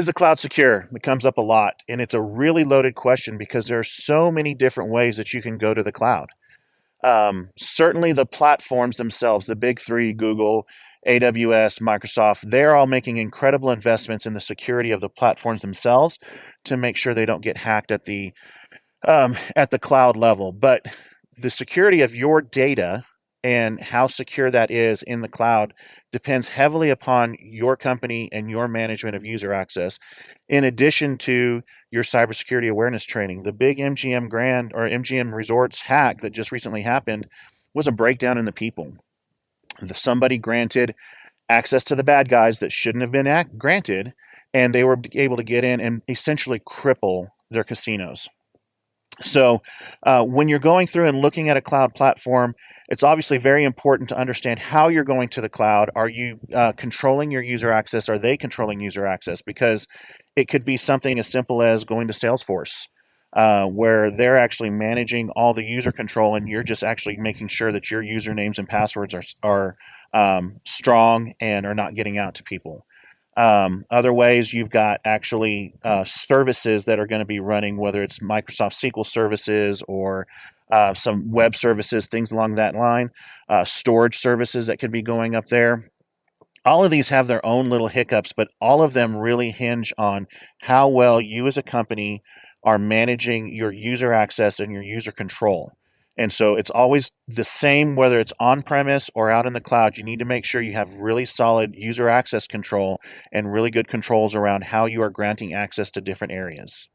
Is the cloud secure? It comes up a lot, and it's a really loaded question because there are so many different ways that you can go to the cloud. Certainly, the platforms themselves, the big three, Google, AWS, Microsoft, they're all making incredible investments in the security of the platforms themselves to make sure they don't get hacked at the cloud level. But the security of your data and how secure that is in the cloud depends heavily upon your company and your management of user access, in addition to your cybersecurity awareness training. The big MGM Grand or MGM Resorts hack that just recently happened was a breakdown in the people. Somebody granted access to the bad guys that shouldn't have been granted, and they were able to get in and essentially cripple their casinos. So, when you're going through and looking at a cloud platform, it's obviously very important to understand how you're going to the cloud. Are you controlling your user access? Are they controlling user access? Because it could be something as simple as going to Salesforce, where they're actually managing all the user control, and you're just actually making sure that your usernames and passwords are strong and are not getting out to people. Other ways, you've got actually services that are going to be running, whether it's Microsoft SQL services or some web services, things along that line, storage services that could be going up there. All of these have their own little hiccups, but all of them really hinge on how well you as a company are managing your user access and your user control. And so it's always the same, whether it's on premise or out in the cloud. You need to make sure you have really solid user access control and really good controls around how you are granting access to different areas.